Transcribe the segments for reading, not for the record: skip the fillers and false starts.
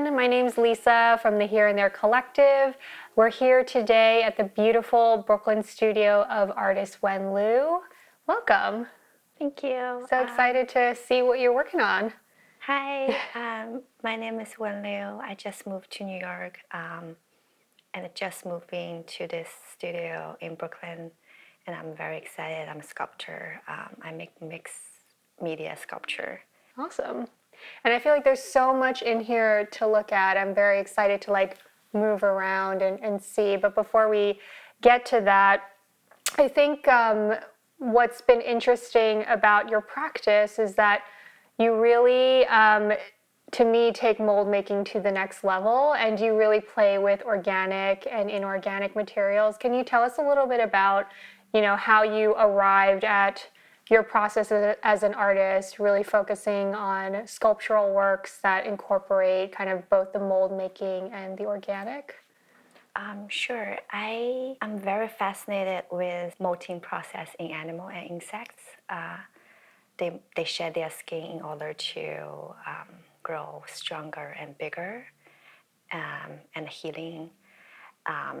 everyone. My name's Lisa from the Here and There Collective. We're here today at the beautiful Brooklyn studio of artist Wen Liu. Welcome. Thank you. So excited to see what you're working on. Hi, my name is Wen Liu. I just moved to New York and just moving to this studio in Brooklyn, and I'm very excited. I'm a sculptor. I make mixed media sculpture. Awesome. And I feel like there's so much in here to look at. I'm very excited to move around and see. But before we get to that, I think what's been interesting about your practice is that you really, to me, take mold making to the next level, and you really play with organic and inorganic materials. Can you tell us a little bit about, how you arrived at your process as an artist, really focusing on sculptural works that incorporate kind of both the mold making and the organic? Sure. I am very fascinated with molting process in animal and insects. They shed their skin in order to grow stronger and bigger and healing.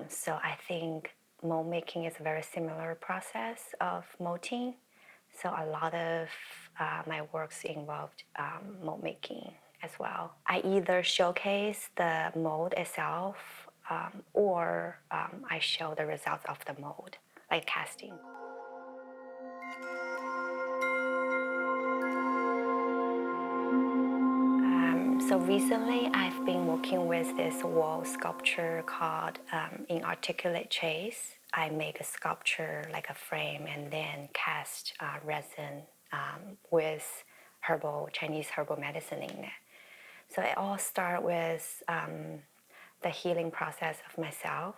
So I think mold making is a very similar process of molting. So a lot of my works involved mold making as well. I either showcase the mold itself or I show the results of the mold, like casting. So recently I've been working with this wall sculpture called Inarticulate Chase. I make a sculpture like a frame and then cast resin with Chinese herbal medicine in it. So it all starts with the healing process of myself.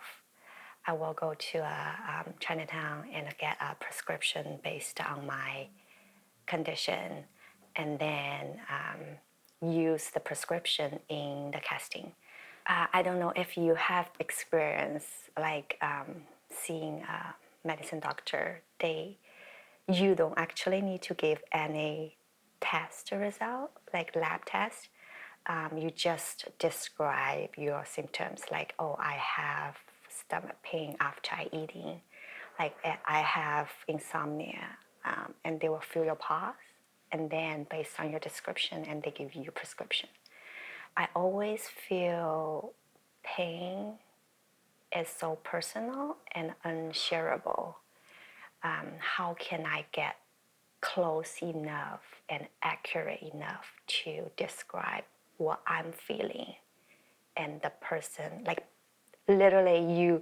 I will go to Chinatown and get a prescription based on my condition, and then use the prescription in the casting. I don't know if you have experience seeing a medicine doctor. You don't actually need to give any test result, like lab test. You just describe your symptoms, like, oh, I have stomach pain after eating, like I have insomnia, and they will feel your pulse, and then based on your description, and they give you a prescription. I always feel pain is so personal and unshareable. How can I get close enough and accurate enough to describe what I'm feeling? And the person, literally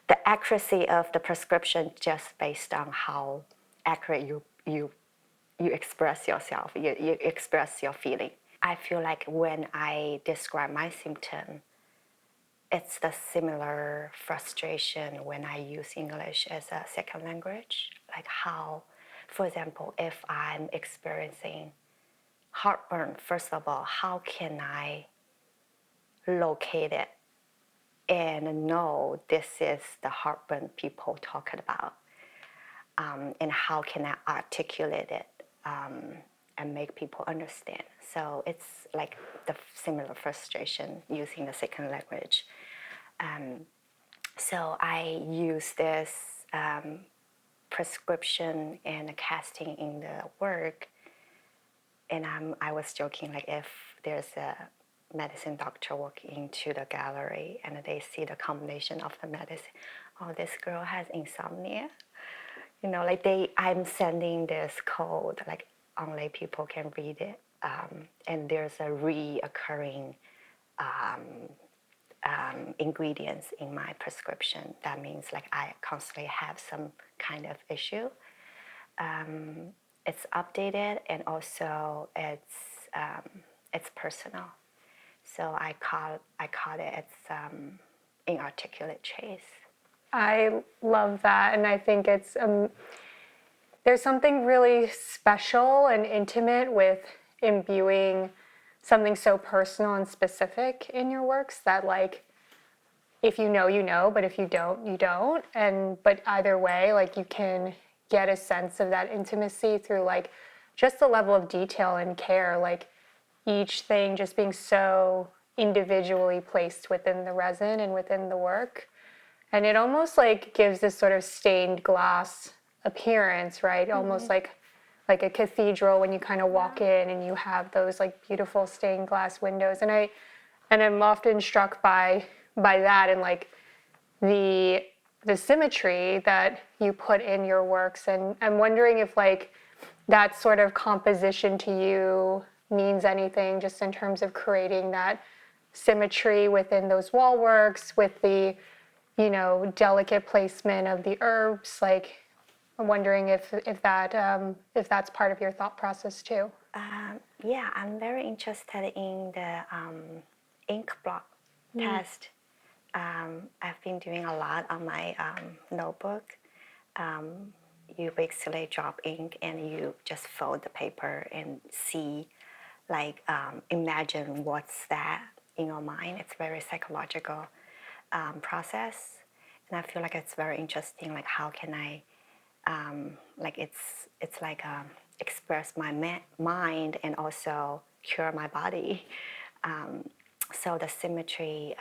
the accuracy of the prescription just based on how accurate you express yourself, you express your feeling. I feel like when I describe my symptom, it's the similar frustration when I use English as a second language. Like how, for example, if I'm experiencing heartburn, first of all, how can I locate it and know this is the heartburn people talking about? And how can I articulate it and make people understand? So it's like the similar frustration using the second language. So I use this prescription and casting in the work, and I was joking, like if there's a medicine doctor walking into the gallery and they see the combination of the medicine, oh, this girl has insomnia. I'm sending this code, like only people can read it, and there's a reoccurring ingredients in my prescription. That means like I constantly have some kind of issue. It's updated, and also it's personal. So I call it Inarticulate Chase. I love that, and I think it's there's something really special and intimate with imbuing something so personal and specific in your works that, like, if you know, you know, but if you don't, you don't. But either way, like, you can get a sense of that intimacy through like just the level of detail and care, like each thing just being so individually placed within the resin and within the work. And it almost like gives this sort of stained glass appearance, right? Almost like a cathedral when you kind of walk in and you have those like beautiful stained glass windows. And I'm often struck by that and like the symmetry that you put in your works. And I'm wondering if like that sort of composition to you means anything just in terms of creating that symmetry within those wall works with the, you know, delicate placement of the herbs. Like, I'm wondering if that's part of your thought process too. Yeah, I'm very interested in the ink block test. I've been doing a lot on my notebook. You basically drop ink and you just fold the paper and see, like, imagine what's that in your mind. It's very psychological process, and I feel like it's very interesting. Like, how can I, like, it's like express my mind and also cure my body. So the symmetry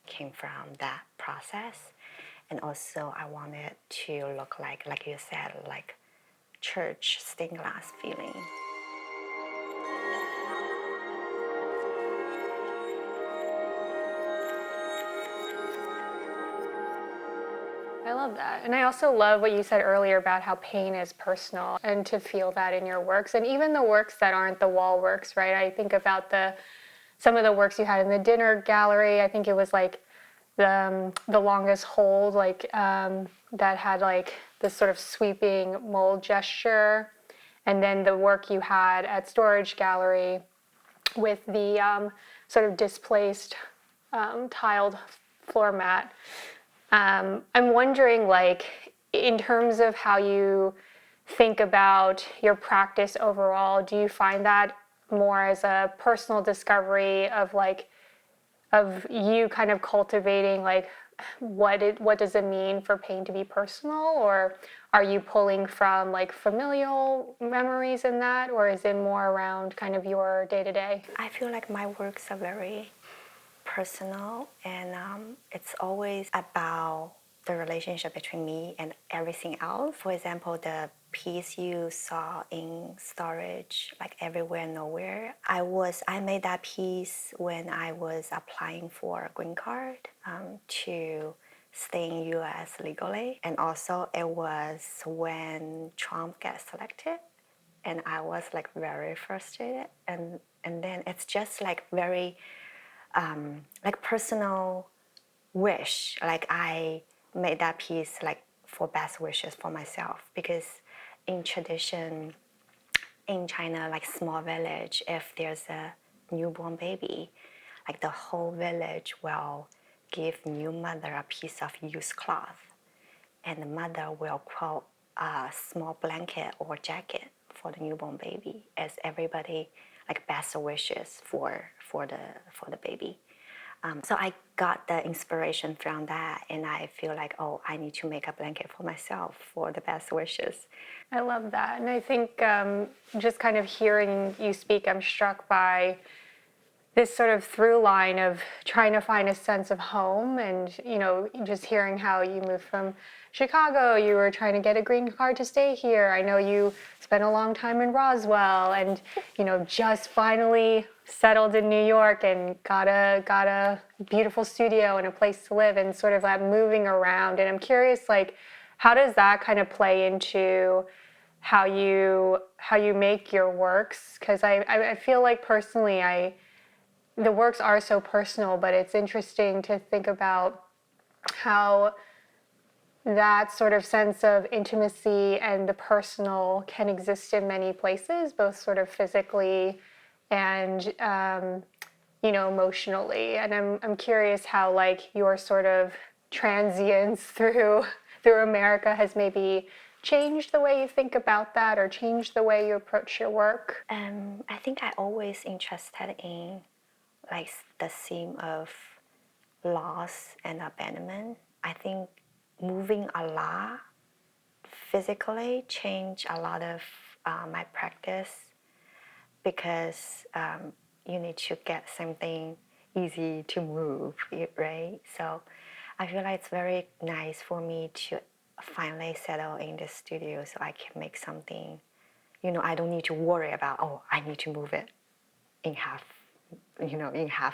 came from that process, and also I wanted to look like you said, like church stained glass feeling. I love that. And I also love what you said earlier about how pain is personal and to feel that in your works. And even the works that aren't the wall works, right? I think about some of the works you had in the dinner gallery. I think it was like the longest hold, like that had like this sort of sweeping mold gesture. And then the work you had at Storage Gallery with the sort of displaced tiled floor mat. I'm wondering, like, in terms of how you think about your practice overall, do you find that more as a personal discovery of like, of you kind of cultivating like what does it mean for pain to be personal, or are you pulling from like familial memories in that, or is it more around kind of your day to day? I feel like my works are very personal, and it's always about the relationship between me and everything else. For example, the piece you saw in Storage, like Everywhere Nowhere, I made that piece when I was applying for a green card to stay in US legally, and also it was when Trump got selected, and I was like very frustrated, and then it's just like very like personal wish. Like I made that piece like for best wishes for myself, because in tradition in China, like small village, if there's a newborn baby, like the whole village will give new mother a piece of used cloth, and the mother will quote a small blanket or jacket for the newborn baby as everybody like best wishes for the baby. So I got the inspiration from that, and I feel like, oh, I need to make a blanket for myself for the best wishes. I love that. And I think just kind of hearing you speak, I'm struck by this sort of through line of trying to find a sense of home. And, you know, just hearing how you moved from Chicago, you were trying to get a green card to stay here. I know you spent a long time in Roswell and, you know, just finally settled in New York and got a beautiful studio and a place to live, and sort of that moving around. And I'm curious, like, how does that kind of play into how you make your works? Because I feel like personally the works are so personal, but it's interesting to think about how that sort of sense of intimacy and the personal can exist in many places, both sort of physically and you know, emotionally. And I'm curious how like your sort of transience through America has maybe changed the way you think about that, or changed the way you approach your work. I think I always interested in like the theme of loss and abandonment. I think moving a lot physically changed a lot of my practice, because you need to get something easy to move, right? So I feel like it's very nice for me to finally settle in the studio so I can make something. I don't need to worry about, oh, I need to move it in half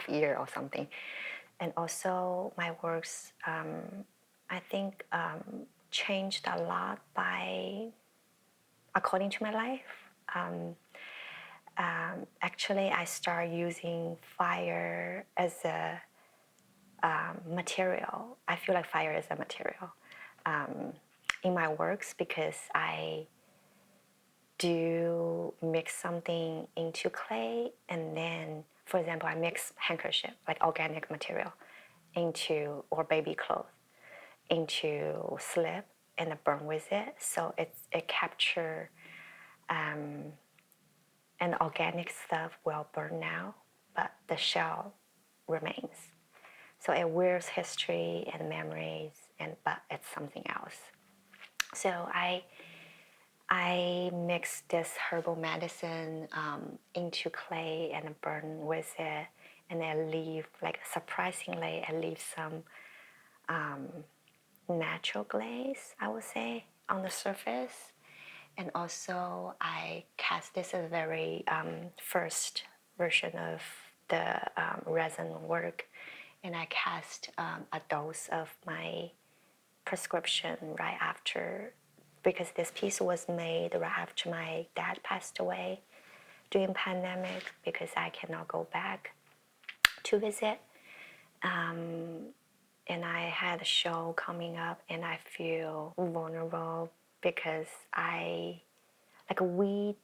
year or something. And also my works, I think, changed a lot according to my life. Actually, I started using fire as a material. I feel like fire is a material in my works because I do mix something into clay, and then, for example, I mix handkerchief, like organic material, or baby clothes into slip and I burn with it. So it capture and organic stuff will burn now, but the shell remains. So it wears history and memories, but it's something else. So I mix this herbal medicine into clay and burn with it, and I leave, like surprisingly, I leave some natural glaze, I would say, on the surface. And also I cast this as a very first version of the resin work, and I cast a dose of my prescription right after, because this piece was made right after my dad passed away during pandemic, because I cannot go back to visit. And I had a show coming up, and I feel vulnerable because we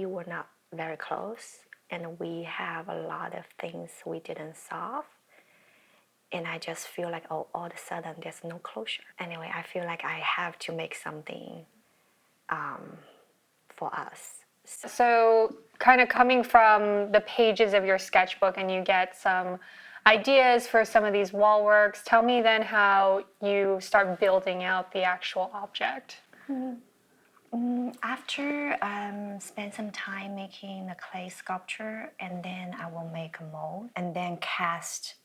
were not very close, and we have a lot of things we didn't solve. And I just feel like, oh, all of a sudden there's no closure. Anyway, I feel like I have to make something for us. So, kind of coming from the pages of your sketchbook, and you get some ideas for some of these wall works. Tell me then how you start building out the actual object. After spend some time making the clay sculpture, and then I will make a mold and then cast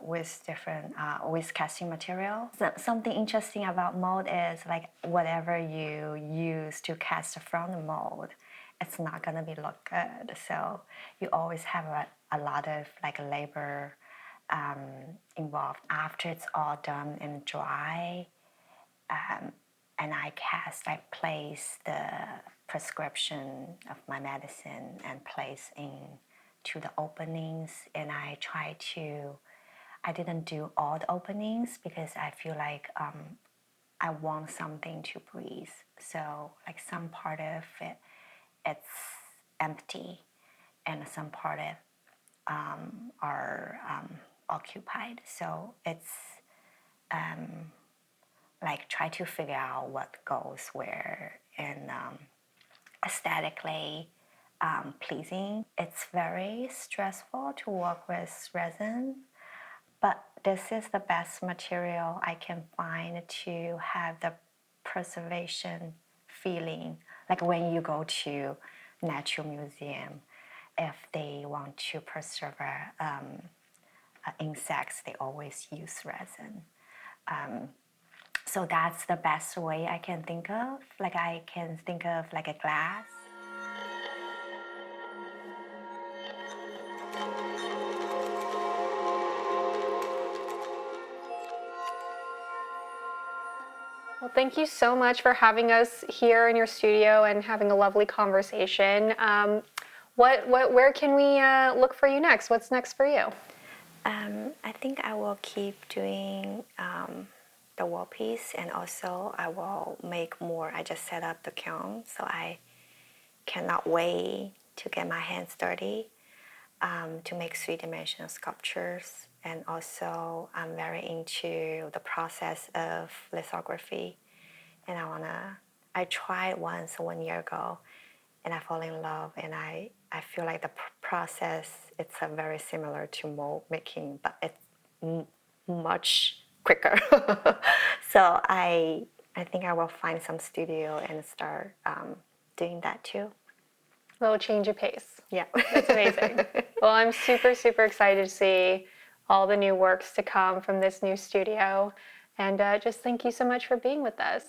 with different with casting material. So something interesting about mold is like whatever you use to cast from the mold, it's not gonna be look good. So you always have a lot of like labor involved after it's all done and dry. And I place the prescription of my medicine and place into the openings, and I didn't do all the openings because I feel like I want something to breathe. So like some part of it, it's empty, and some part of it are occupied. So it's like try to figure out what goes where and aesthetically pleasing. It's very stressful to work with resin, but this is the best material I can find to have the preservation feeling. Like when you go to natural museum, if they want to preserve insects, they always use resin. So that's the best way I can think of. Like I can think of like a glass. Well, thank you so much for having us here in your studio and having a lovely conversation. Where can we look for you next? What's next for you? I think I will keep doing the wall piece, and also I will make more. I just set up the kiln, so I cannot wait to get my hands dirty to make three-dimensional sculptures. And also I'm very into the process of lithography, and I tried once 1 year ago, and I fall in love, and I feel like the process, it's very similar to mold making, but it's much quicker. So I think I will find some studio and start doing that too. A little change of pace. Yeah. That's amazing. Well, I'm super, super excited to see all the new works to come from this new studio. And just thank you so much for being with us.